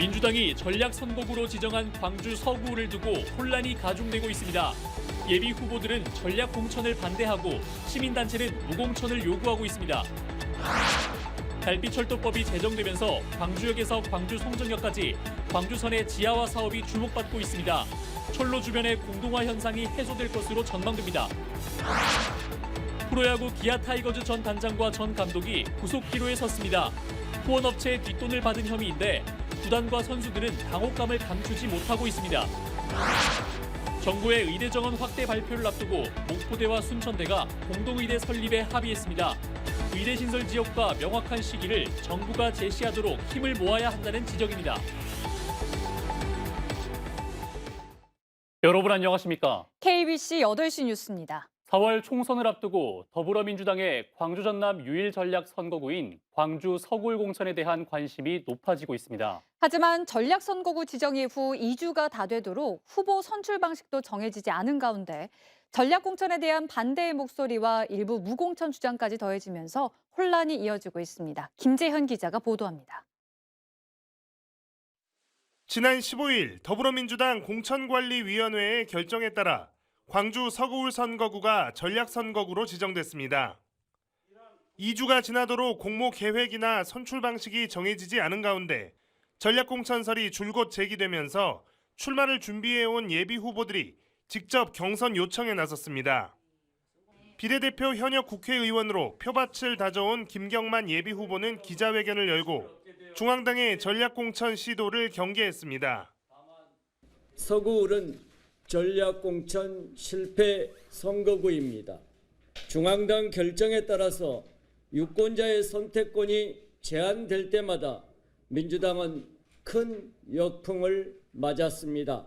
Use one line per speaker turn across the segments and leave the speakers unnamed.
민주당이 전략 선거구로 지정한 광주 서구를 두고 혼란이 가중되고 있습니다. 예비 후보들은 전략 공천을 반대하고 시민단체는 무공천을 요구하고 있습니다. 달빛철도법이 제정되면서 광주역에서 광주 송정역까지 광주선의 지하화 사업이 주목받고 있습니다. 철로 주변의 공동화 현상이 해소될 것으로 전망됩니다. 프로야구 기아 타이거즈 전 단장과 전 감독이 구속 기로에 섰습니다. 후원업체의 뒷돈을 받은 혐의인데 구단과 선수들은 당혹감을 감추지 못하고 있습니다. 정부의 의대 정원 확대 발표를 앞두고 목포대와 순천대가 공동의대 설립에 합의했습니다. 의대 신설 지역과 명확한 시기를 정부가 제시하도록 힘을 모아야 한다는 지적입니다. 여러분 안녕하십니까?
KBC 8시 뉴스입니다.
4월 총선을 앞두고 더불어민주당의 광주 전남 유일 전략 선거구인 광주 서구을 공천에 대한 관심이 높아지고 있습니다.
하지만 전략 선거구 지정 이후 2주가 다 되도록 후보 선출 방식도 정해지지 않은 가운데 전략 공천에 대한 반대의 목소리와 일부 무공천 주장까지 더해지면서 혼란이 이어지고 있습니다. 김재현 기자가 보도합니다.
지난 15일 더불어민주당 공천관리위원회의 결정에 따라 광주 서구을 선거구가 전략선거구로 지정됐습니다. 2주가 지나도록 공모 계획이나 선출 방식이 정해지지 않은 가운데 전략공천설이 줄곧 제기되면서 출마를 준비해온 예비 후보들이 직접 경선 요청에 나섰습니다. 비례대표 현역 국회의원으로 표밭을 다져온 김경만 예비 후보는 기자회견을 열고 중앙당의 전략공천 시도를 경계했습니다.
서구을은 전략공천 실패 선거구입니다. 중앙당 결정에 따라서 유권자의 선택권이 제한될 때마다 민주당은 큰 역풍을 맞았습니다.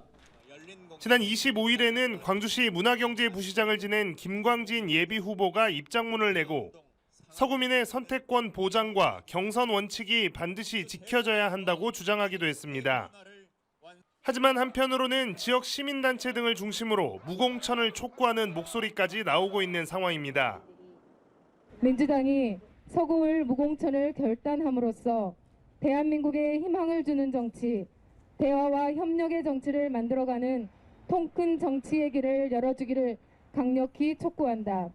지난 25일에는 광주시 문화경제부시장을 지낸 김광진 예비 후보가 입장문을 내고 서구민의 선택권 보장과 경선 원칙이 반드시 지켜져야 한다고 주장하기도 했습니다. 하지만 한편으로는 지역 시민단체 등을 중심으로 무공천을 촉구하는 목소리까지 나오고 있는 상황입니다.
민주당이 서구을 무공천을 결단함으로써 대한민국에 희망을 주는 정치, 대화와 협력의 정치를 만들어가는 통큰 정치의 길을 열어주기를 강력히 촉구한다.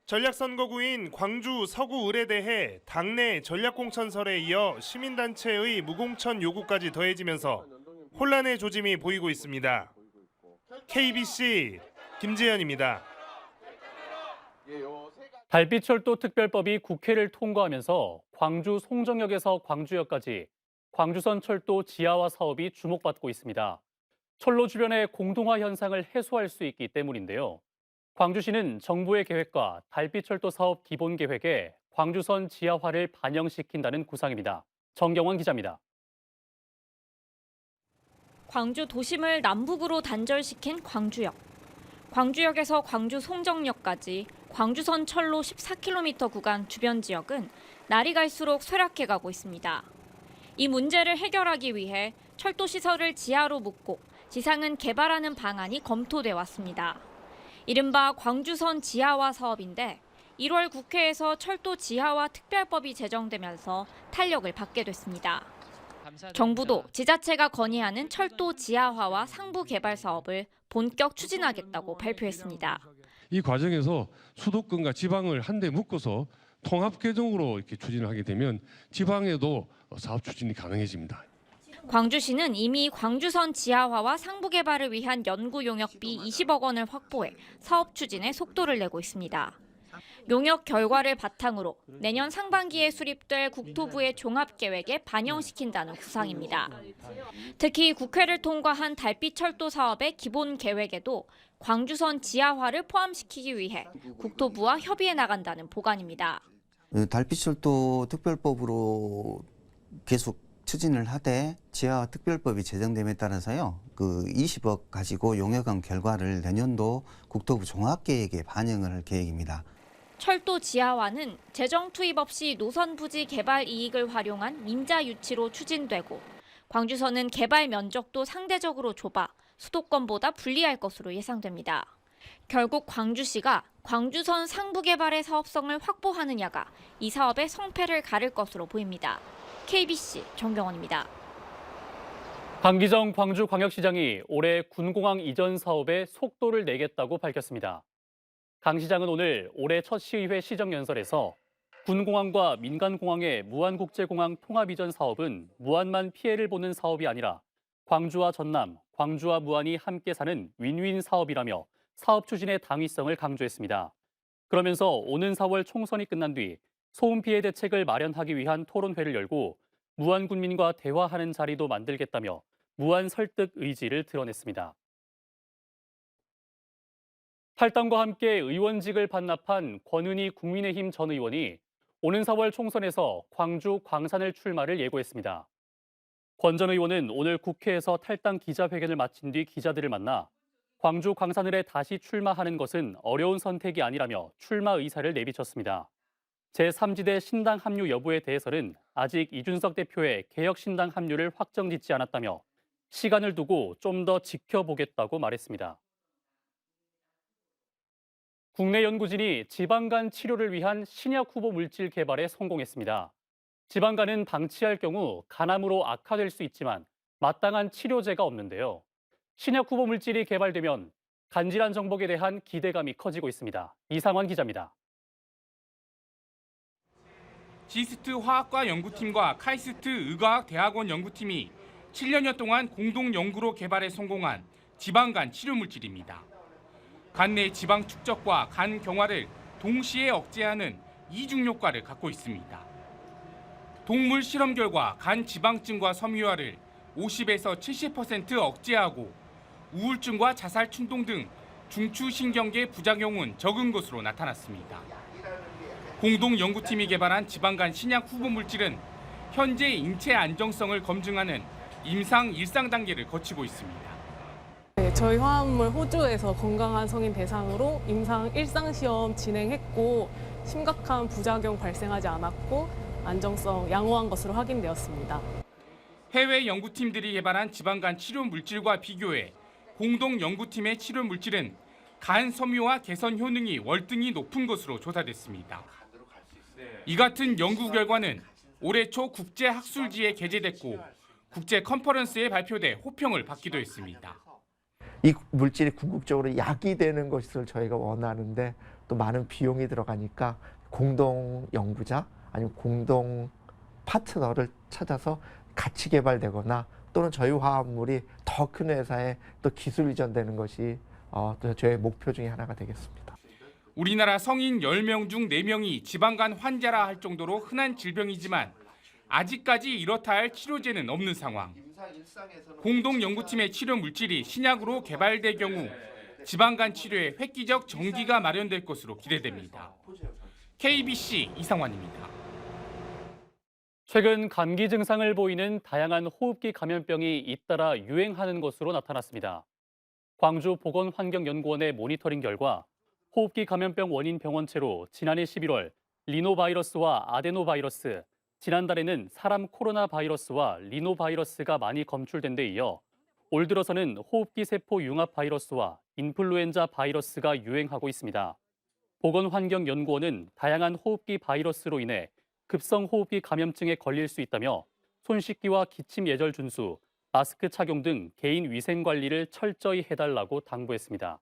전략선거구인 광주 서구을에 대해 당내 전략공천설에 이어 시민단체의 무공천 요구까지 더해지면서 혼란의 조짐이 보이고 있습니다. KBC 김재현입니다.
달빛철도 특별법이 국회를 통과하면서 광주 송정역에서 광주역까지 광주선 철도 지하화 사업이 주목받고 있습니다. 철로 주변의 공동화 현상을 해소할 수 있기 때문인데요. 광주시는 정부의 계획과 달빛철도 사업 기본 계획에 광주선 지하화를 반영시킨다는 구상입니다. 정경원 기자입니다.
광주 도심을 남북으로 단절시킨 광주역. 광주역에서 광주 송정역까지 광주선 철로 14km 구간 주변 지역은 날이 갈수록 쇠락해가고 있습니다. 이 문제를 해결하기 위해 철도 시설을 지하로 묻고 지상은 개발하는 방안이 검토돼 왔습니다. 이른바 광주선 지하화 사업인데 1월 국회에서 철도 지하화 특별법이 제정되면서 탄력을 받게 됐습니다. 정부도 지자체가 건의하는 철도 지하화와 상부 개발 사업을 본격 추진하겠다고 발표했습니다.
이 과정에서 수도권과 지방을 한데 묶어서 통합 개정으로 이렇게 추진을 하게 되면 지방에도 사업 추진이 가능해집니다.
광주시는 이미 광주선 지하화와 상부 개발을 위한 연구 용역비 20억 원을 확보해 사업 추진에 속도를 내고 있습니다. 용역 결과를 바탕으로 내년 상반기에 수립될 국토부의 종합계획에 반영시킨다는 구상입니다. 특히 국회를 통과한 달빛철도 사업의 기본 계획에도 광주선 지하화를 포함시키기 위해 국토부와 협의해 나간다는 보관입니다.
달빛철도 특별법으로 계속 추진을 하되 지하화 특별법이 제정됨에 따라서요. 20억 가지고 용역한 결과를 내년도 국토부 종합계획에 반영을 할 계획입니다.
철도 지하화는 재정 투입 없이 노선 부지 개발 이익을 활용한 민자 유치로 추진되고 광주선은 개발 면적도 상대적으로 좁아 수도권보다 불리할 것으로 예상됩니다. 결국 광주시가 광주선 상부 개발의 사업성을 확보하느냐가 이 사업의 성패를 가를 것으로 보입니다. KBC 정경원입니다.
강기정 광주광역시장이 올해 군공항 이전 사업에 속도를 내겠다고 밝혔습니다. 강 시장은 오늘 올해 첫 시의회 시정연설에서 군공항과 민간공항의 무안국제공항 통합 이전 사업은 무안만 피해를 보는 사업이 아니라 광주와 전남, 광주와 무안이 함께 사는 윈윈 사업이라며 사업 추진의 당위성을 강조했습니다. 그러면서 오는 4월 총선이 끝난 뒤 소음 피해 대책을 마련하기 위한 토론회를 열고 무안 군민과 대화하는 자리도 만들겠다며 무안 설득 의지를 드러냈습니다. 탈당과 함께 의원직을 반납한 권은희 국민의힘 전 의원이 오는 4월 총선에서 광주 광산을 출마를 예고했습니다. 권 전 의원은 오늘 국회에서 탈당 기자회견을 마친 뒤 기자들을 만나 광주 광산을에 다시 출마하는 것은 어려운 선택이 아니라며 출마 의사를 내비쳤습니다. 제3지대 신당 합류 여부에 대해서는 아직 이준석 대표의 개혁신당 합류를 확정짓지 않았다며 시간을 두고 좀 더 지켜보겠다고 말했습니다. 국내 연구진이 지방간 치료를 위한 신약 후보 물질 개발에 성공했습니다. 지방간은 방치할 경우 간암으로 악화될 수 있지만 마땅한 치료제가 없는데요. 신약 후보 물질이 개발되면 간질환 정복에 대한 기대감이 커지고 있습니다. 이상환 기자입니다.
지스트 화학과 연구팀과 카이스트 의과학대학원 연구팀이 7년여 동안 공동 연구로 개발에 성공한 지방간 치료 물질입니다. 간 내 지방 축적과 간 경화를 동시에 억제하는 이중 효과를 갖고 있습니다. 동물 실험 결과 간 지방증과 섬유화를 50에서 70% 억제하고 우울증과 자살 충동 등 중추신경계 부작용은 적은 것으로 나타났습니다. 공동 연구팀이 개발한 지방간 신약 후보 물질은 현재 인체 안정성을 검증하는 임상 1상 단계를 거치고 있습니다.
네, 저희 화합물 호주에서 건강한 성인 대상으로 임상 1상 시험 진행했고 심각한 부작용 발생하지 않았고 안정성 양호한 것으로 확인되었습니다.
해외 연구팀들이 개발한 지방간 치료 물질과 비교해 공동 연구팀의 치료 물질은 간 섬유화 개선 효능이 월등히 높은 것으로 조사됐습니다. 이 같은 연구 결과는 올해 초 국제학술지에 게재됐고 국제 컨퍼런스에 발표돼 호평을 받기도 했습니다.
이 물질이 궁극적으로 약이 되는 것을 저희가 원하는데 또 많은 비용이 들어가니까 공동 연구자 아니면 공동 파트너를 찾아서 같이 개발되거나 또는 저희 화합물이 더 큰 회사에 또 기술 이전되는 것이 또 저의 목표 중에 하나가 되겠습니다.
우리나라 성인 10명 중 4명이 지방간 환자라 할 정도로 흔한 질병이지만 아직까지 이렇다 할 치료제는 없는 상황. 공동 연구팀의 치료 물질이 신약으로 개발될 경우 지방간 치료에 획기적 전기가 마련될 것으로 기대됩니다. KBC 이상환입니다.
최근 감기 증상을 보이는 다양한 호흡기 감염병이 잇따라 유행하는 것으로 나타났습니다. 광주 보건환경연구원의 모니터링 결과 호흡기 감염병 원인 병원체로 지난해 11월 리노바이러스와 아데노바이러스, 지난달에는 사람 코로나 바이러스와 리노바이러스가 많이 검출된 데 이어 올 들어서는 호흡기 세포 융합 바이러스와 인플루엔자 바이러스가 유행하고 있습니다. 보건환경연구원은 다양한 호흡기 바이러스로 인해 급성 호흡기 감염증에 걸릴 수 있다며 손 씻기와 기침 예절 준수, 마스크 착용 등 개인 위생 관리를 철저히 해달라고 당부했습니다.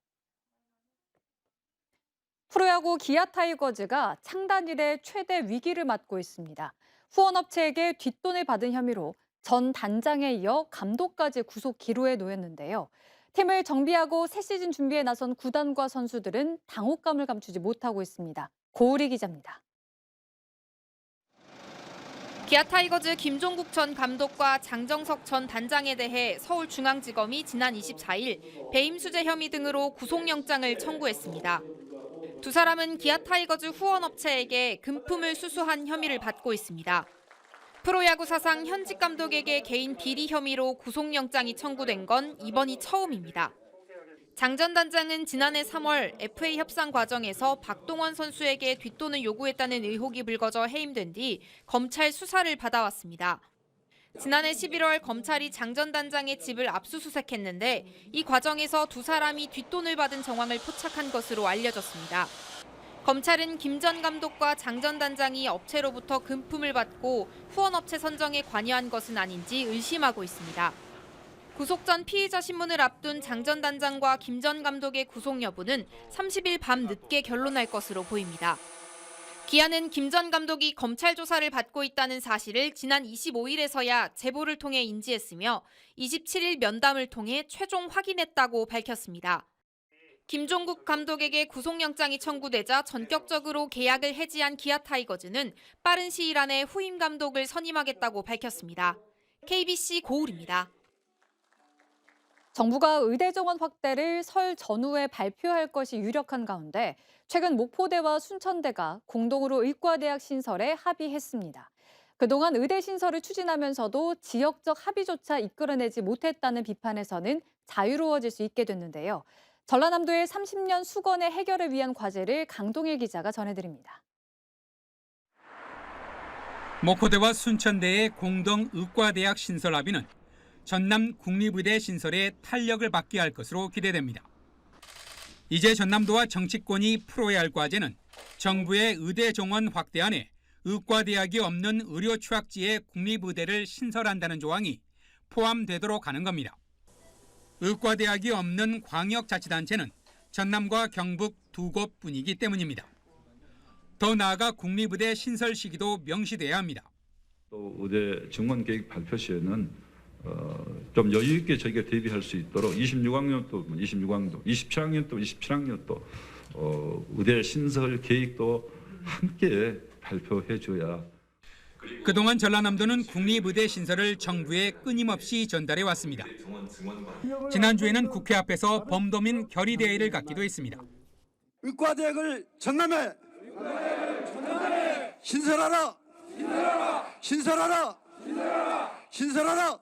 프로야구 기아 타이거즈가 창단 이래 최대 위기를 맞고 있습니다. 후원업체에게 뒷돈을 받은 혐의로 전 단장에 이어 감독까지 구속 기로에 놓였는데요. 팀을 정비하고 새 시즌 준비에 나선 구단과 선수들은 당혹감을 감추지 못하고 있습니다. 고우리 기자입니다.
기아 타이거즈 김종국 전 감독과 장정석 전 단장에 대해 서울중앙지검이 지난 24일 배임수재 혐의 등으로 구속영장을 청구했습니다. 두 사람은 기아 타이거즈 후원업체에게 금품을 수수한 혐의를 받고 있습니다. 프로야구 사상 현직 감독에게 개인 비리 혐의로 구속영장이 청구된 건 이번이 처음입니다. 장 전 단장은 지난해 3월 FA 협상 과정에서 박동원 선수에게 뒷돈을 요구했다는 의혹이 불거져 해임된 뒤 검찰 수사를 받아왔습니다. 지난해 11월 검찰이 장 전 단장의 집을 압수수색했는데 이 과정에서 두 사람이 뒷돈을 받은 정황을 포착한 것으로 알려졌습니다. 검찰은 김 전 감독과 장 전 단장이 업체로부터 금품을 받고 후원업체 선정에 관여한 것은 아닌지 의심하고 있습니다. 구속 전 피의자 신문을 앞둔 장 전 단장과 김 전 감독의 구속 여부는 30일 밤 늦게 결론날 것으로 보입니다. 기아는 김 전 감독이 검찰 조사를 받고 있다는 사실을 지난 25일에서야 제보를 통해 인지했으며 27일 면담을 통해 최종 확인했다고 밝혔습니다. 김종국 감독에게 구속영장이 청구되자 전격적으로 계약을 해지한 기아 타이거즈는 빠른 시일 안에 후임 감독을 선임하겠다고 밝혔습니다. KBC 고울입니다.
정부가 의대 정원 확대를 설 전후에 발표할 것이 유력한 가운데 최근 목포대와 순천대가 공동으로 의과대학 신설에 합의했습니다. 그동안 의대 신설을 추진하면서도 지역적 합의조차 이끌어내지 못했다는 비판에서는 자유로워질 수 있게 됐는데요. 전라남도의 30년 수건의 해결을 위한 과제를 강동일 기자가 전해드립니다.
목포대와 순천대의 공동 의과대학 신설 합의는 전남 국립의대 신설에 탄력을 받게 할 것으로 기대됩니다. 이제 전남도와 정치권이 풀어야 할 과제는 정부의 의대 정원 확대안에 의과대학이 없는 의료 취약지에 국립의대를 신설한다는 조항이 포함되도록 하는 겁니다. 의과대학이 없는 광역자치단체는 전남과 경북 두 곳뿐이기 때문입니다. 더 나아가 국립의대 신설 시기도 명시돼야 합니다.
또 의대 정원 계획 발표 시에는 좀 여유 있게 저희가 대비할 수 있도록 26학년도 26학년도, 27학년도 27학년도 의대 신설 계획도 함께 발표해줘야.
그동안 전라남도는 국립의대 신설을 정부에 끊임없이 전달해 왔습니다. 지난주에는 국회 앞에서 범도민 결의대회를 갖기도 했습니다.
의과대학을 전남에 신설하라! 신설하라! 신설하라!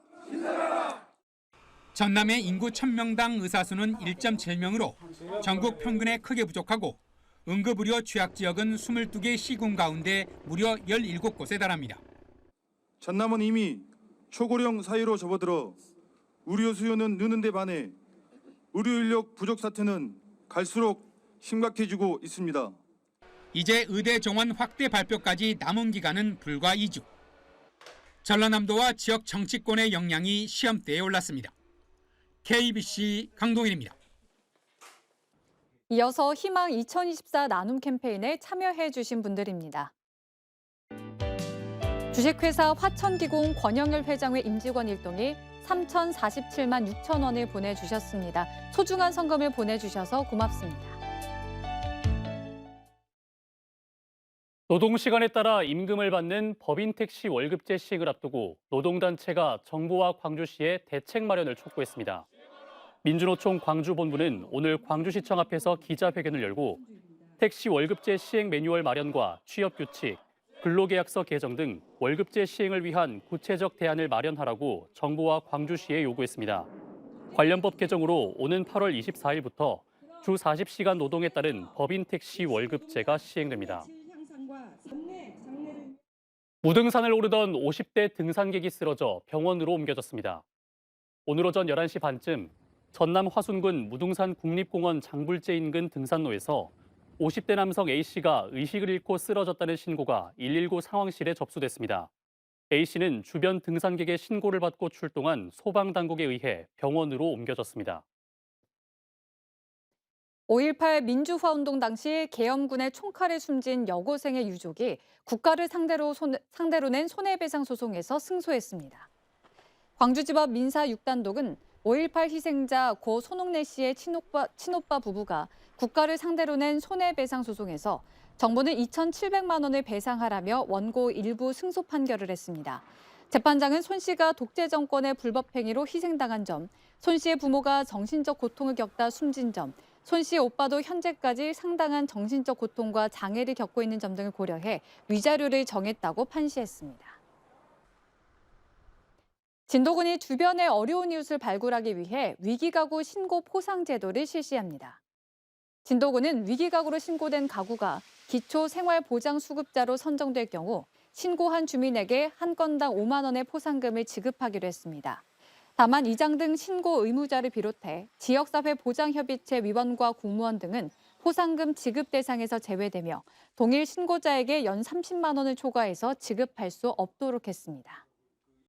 전남의 인구 1000명당 의사 수는 1.7명으로 전국 평균에 크게 부족하고 응급의료 취약지역은 22개 시군 가운데 무려 17곳에 달합니다.
전남은 이미 초고령 사회로 접어들어 의료 수요는 느는 데 반해 의료 인력 부족 사태는 갈수록 심각해지고 있습니다.
이제 의대 정원 확대 발표까지 남은 기간은 불과 2주. 전라남도와 지역 정치권의 역량이 시험대에 올랐습니다. KBC 강동일입니다.
이어서 희망 2024 나눔 캠페인에 참여해 주신 분들입니다. 주식회사 화천기공 권영열 회장의 임직원 일동이 3,047만 6천 원을 보내주셨습니다. 소중한 성금을 보내주셔서 고맙습니다.
노동시간에 따라 임금을 받는 법인 택시 월급제 시행을 앞두고 노동단체가 정부와 광주시에 대책 마련을 촉구했습니다. 민주노총 광주본부는 오늘 광주시청 앞에서 기자회견을 열고 택시 월급제 시행 매뉴얼 마련과 취업규칙, 근로계약서 개정 등 월급제 시행을 위한 구체적 대안을 마련하라고 정부와 광주시에 요구했습니다. 관련 법 개정으로 오는 8월 24일부터 주 40시간 노동에 따른 법인 택시 월급제가 시행됩니다. 무등산을 오르던 50대 등산객이 쓰러져 병원으로 옮겨졌습니다. 오늘 오전 11시 반쯤 전남 화순군 무등산 국립공원 장불재 인근 등산로에서 50대 남성 A씨가 의식을 잃고 쓰러졌다는 신고가 119 상황실에 접수됐습니다. A씨는 주변 등산객의 신고를 받고 출동한 소방당국에 의해 병원으로 옮겨졌습니다.
5.18 민주화운동 당시 계엄군의 총칼에 숨진 여고생의 유족이 국가를 상대로 낸 손해배상 소송에서 승소했습니다. 광주지법 민사 6단독은 5.18 희생자 고 손옥래 씨의 친오빠 부부가 국가를 상대로 낸 손해배상 소송에서 정부는 2,700만 원을 배상하라며 원고 일부 승소 판결을 했습니다. 재판장은 손 씨가 독재 정권의 불법 행위로 희생당한 점, 손 씨의 부모가 정신적 고통을 겪다 숨진 점, 손 씨의 오빠도 현재까지 상당한 정신적 고통과 장애를 겪고 있는 점 등을 고려해 위자료를 정했다고 판시했습니다. 진도군이 주변의 어려운 이웃을 발굴하기 위해 위기가구 신고 포상 제도를 실시합니다. 진도군은 위기가구로 신고된 가구가 기초생활보장수급자로 선정될 경우 신고한 주민에게 한 건당 5만 원의 포상금을 지급하기로 했습니다. 다만 이장 등 신고 의무자를 비롯해 지역사회 보장협의체 위원과 공무원 등은 포상금 지급 대상에서 제외되며 동일 신고자에게 연 30만 원을 초과해서 지급할 수 없도록 했습니다.